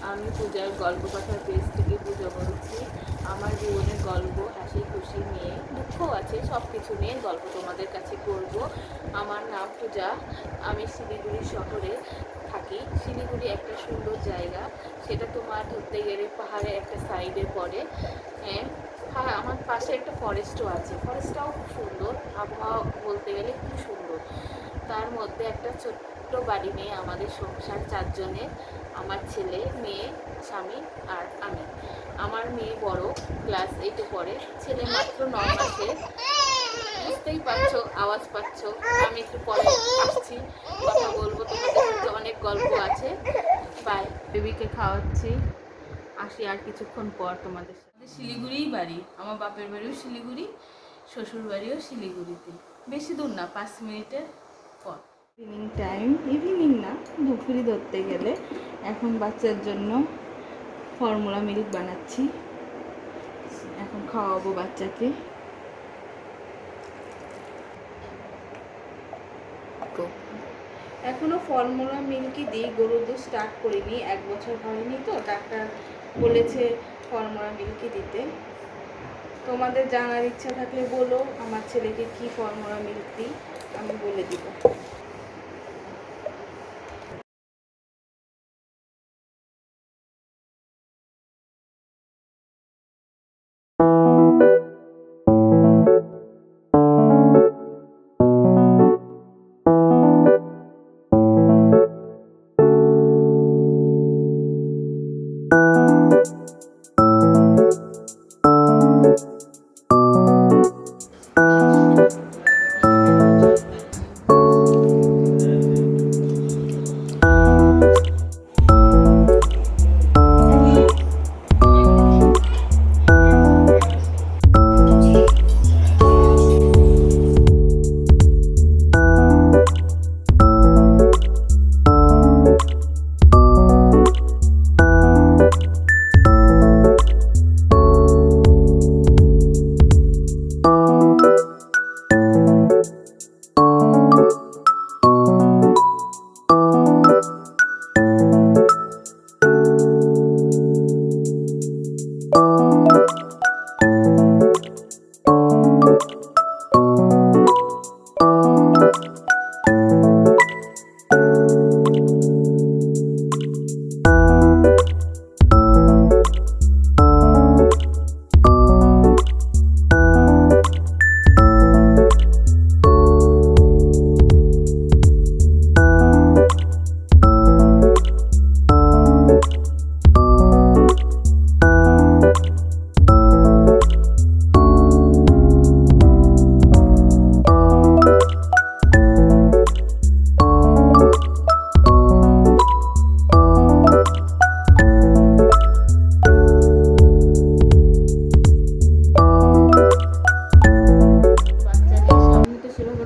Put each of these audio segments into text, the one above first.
আমি পূজার গল্প কথার পেজ থেকে পুজো বলছি। আমার জীবনের গল্প, হাসি খুশি নিয়ে, দুঃখও আছে, সব কিছু নিয়ে গল্প তোমাদের কাছে করব। আমার নাম পূজা। আমি শিলিগুড়ি শহরে থাকি। শিলিগুড়ি একটা সুন্দর জায়গা, সেটা তোমার ধরতে গেলে পাহাড়ের একটা সাইডে পড়ে। হ্যাঁ, আমার পাশে একটা ফরেস্টও আছে, ফরেস্টটাও খুব সুন্দর, আবহাওয়া বলতে গেলে খুব সুন্দর। তার মধ্যে একটা ছোট্ট বাড়ি নিয়ে আমাদের সংসার, 4 জনের। আমার ছেলে, মেয়ে, স্বামী আর আমি। আমার মেয়ে বড়, ক্লাস 8-এ পড়ে, ছেলে মাত্র 9 মাসের। বুঝতেই পারছো, আওয়াজ পাচ্ছ। আমি একটু পরে আসছি, কথা বলবো, তোমাদের সাথে অনেক গল্প আছে। বাই। বেবিকে খাওয়াচ্ছি, আসি আর কিছুক্ষণ পর তোমাদের সাথে। শিলিগুড়িই বাড়ি, আমার বাপের বাড়িও শিলিগুড়ি, শ্বশুর বাড়িও শিলিগুড়িতে, বেশি দূর না, 5 মিনিটের পর। ইভিনিং টাইম, ইভিনিং না, দুপুরই ধরতে গেলে। এখন বাচ্চার জন্য ফর্মুলা মিল্ক বানাচ্ছি, এখন খাওয়াবো বাচ্চাকে। এখনো ফর্মুলা মিল্কই দিই, গরুর দুধ স্টার্ট করিনি, 1 বছর হয়নি তো, ডাক্তার বলেছে ফর্মুলা মিল্কই দিতে। তোমাদের জানার ইচ্ছা থাকলে বলো, আমার ছেলেকে কি ফর্মুলা মিল্ক দিই, আমি বলে দিব।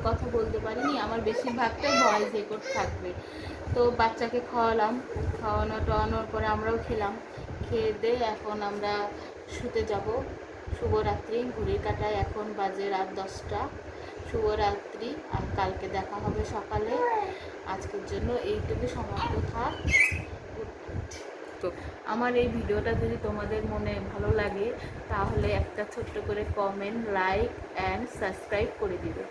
কথা বলতে পারিনি, আমার বেশিরভাগটাই ভয়েস রেকর্ড থাকবে। তো বাচ্চাকে খাওয়ালাম, টাওয়ানোর পরে আমরাও খেলাম, খেয়ে দিয়ে এখন আমরা শুতে যাব। শুভরাত্রি। ঘড়ির কাঁটায় এখন বাজে রাত 10টা। শুভরাত্রি, আর কালকে দেখা হবে সকালে। আজকের জন্য এইটুকু সমাপ্ত থাক। তো আমার এই ভিডিওটা যদি তোমাদের মনে ভালো লাগে, তাহলে একটা ছোট্ট করে কমেন্ট, লাইক অ্যান্ড সাবস্ক্রাইব করে দিবে।